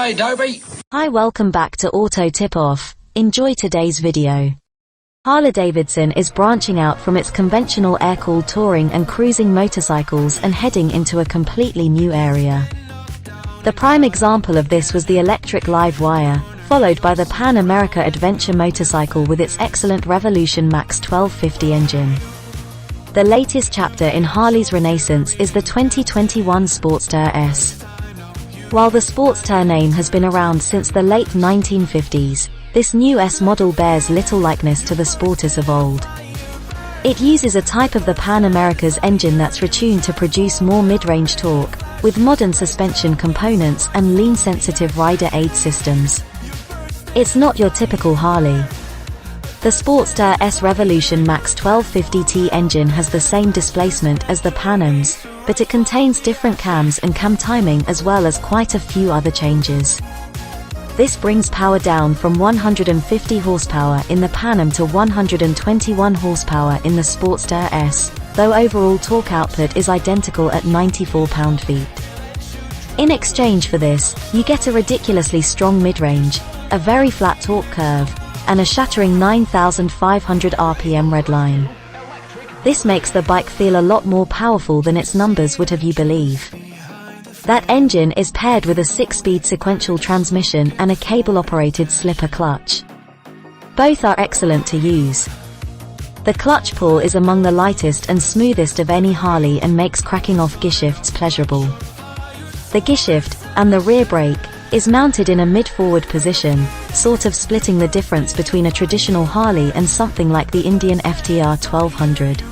Hi, Dobie. Hi, welcome back to Auto Tip-Off. Enjoy today's video. Harley Davidson is branching out from its conventional air-cooled touring and cruising motorcycles and heading into a completely new area. The prime example of this was the electric live wire, followed by the Pan America adventure motorcycle with its excellent Revolution Max 1250 engine. The latest chapter in Harley's renaissance is the 2021 Sportster S. While the Sportster name has been around since the late 1950s, this new S model bears little likeness to the Sporties of old. It uses a type of the Pan America's engine that's retuned to produce more mid-range torque, with modern suspension components and lean-sensitive rider aid systems. It's not your typical Harley. The Sportster S Revolution Max 1250T engine has the same displacement as the Pan Am's, but it contains different cams and cam timing as well as quite a few other changes. This brings power down from 150 horsepower in the Pan Am to 121 horsepower in the Sportster S, though overall torque output is identical at 94 pound-feet. In exchange for this, you get a ridiculously strong mid-range, a very flat torque curve, and a shattering 9,500 RPM redline. This makes the bike feel a lot more powerful than its numbers would have you believe. That engine is paired with a 6-speed sequential transmission and a cable-operated slipper clutch. Both are excellent to use. The clutch pull is among the lightest and smoothest of any Harley and makes cracking off gearshifts pleasurable. The gearshift, and the rear brake, is mounted in a mid-forward position, sort of splitting the difference between a traditional Harley and something like the Indian FTR 1200.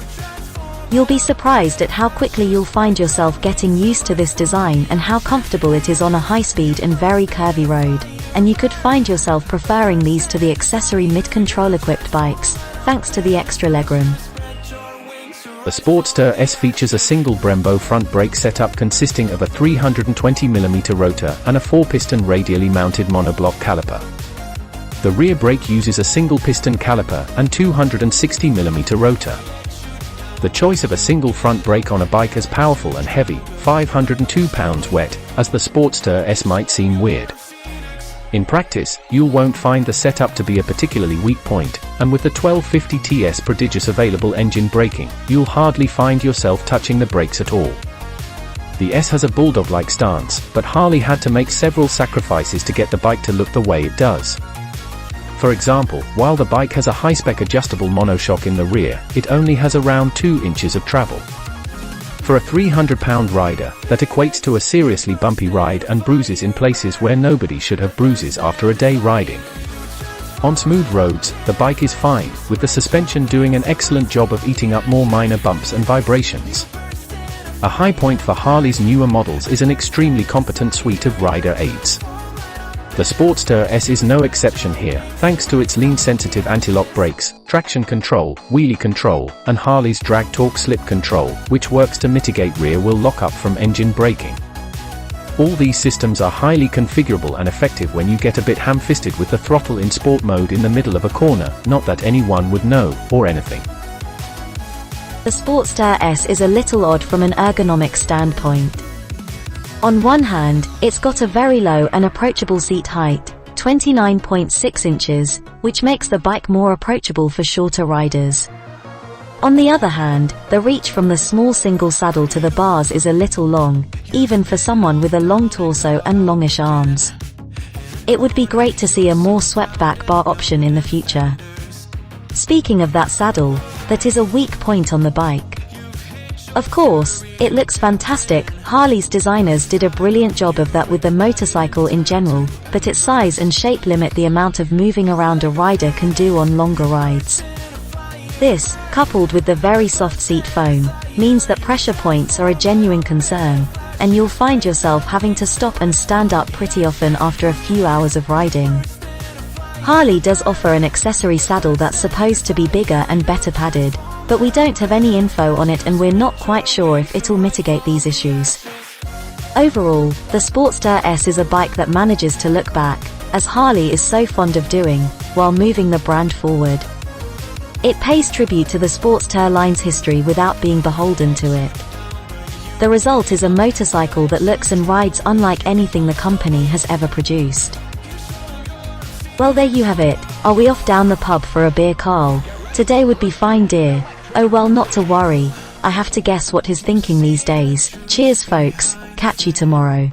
You'll be surprised at how quickly you'll find yourself getting used to this design and how comfortable it is on a high-speed and very curvy road, and you could find yourself preferring these to the accessory mid-control equipped bikes, thanks to the extra legroom. The Sportster S features a single Brembo front brake setup consisting of a 320mm rotor and a 4-piston radially mounted monoblock caliper. The rear brake uses a single piston caliper and 260mm rotor. The choice of a single front brake on a bike as powerful and heavy, 502 pounds wet, as the Sportster S might seem weird. In practice, you won't find the setup to be a particularly weak point, and with the 1250TS prodigious available engine braking, you'll hardly find yourself touching the brakes at all. The S has a bulldog-like stance, but Harley had to make several sacrifices to get the bike to look the way it does. For example, while the bike has a high-spec adjustable monoshock in the rear, it only has around 2 inches of travel. For a 300-pound rider, that equates to a seriously bumpy ride and bruises in places where nobody should have bruises after a day riding. On smooth roads, the bike is fine, with the suspension doing an excellent job of eating up more minor bumps and vibrations. A high point for Harley's newer models is an extremely competent suite of rider aids. The Sportster S is no exception here, thanks to its lean-sensitive anti-lock brakes, traction control, wheelie control, and Harley's drag torque slip control, which works to mitigate rear wheel lockup from engine braking. All these systems are highly configurable and effective when you get a bit ham-fisted with the throttle in sport mode in the middle of a corner, not that anyone would know, or anything. The Sportster S is a little odd from an ergonomic standpoint. On one hand, it's got a very low and approachable seat height, 29.6 inches, which makes the bike more approachable for shorter riders. On the other hand, the reach from the small single saddle to the bars is a little long, even for someone with a long torso and longish arms. It would be great to see a more swept-back bar option in the future. Speaking of that saddle, that is a weak point on the bike. Of course, it looks fantastic. Harley's designers did a brilliant job of that with the motorcycle in general, but its size and shape limit the amount of moving around a rider can do on longer rides. This, coupled with the very soft seat foam, means that pressure points are a genuine concern, and you'll find yourself having to stop and stand up pretty often after a few hours of riding. Harley does offer an accessory saddle that's supposed to be bigger and better padded, but we don't have any info on it and we're not quite sure if it'll mitigate these issues. Overall, the Sportster S is a bike that manages to look back, as Harley is so fond of doing, while moving the brand forward. It pays tribute to the Sportster line's history without being beholden to it. The result is a motorcycle that looks and rides unlike anything the company has ever produced. Well, there you have it. Are we off down the pub for a beer, Carl? Today would be fine, dear. Oh well, not to worry. I have to guess what he's thinking these days. Cheers folks, catch you tomorrow.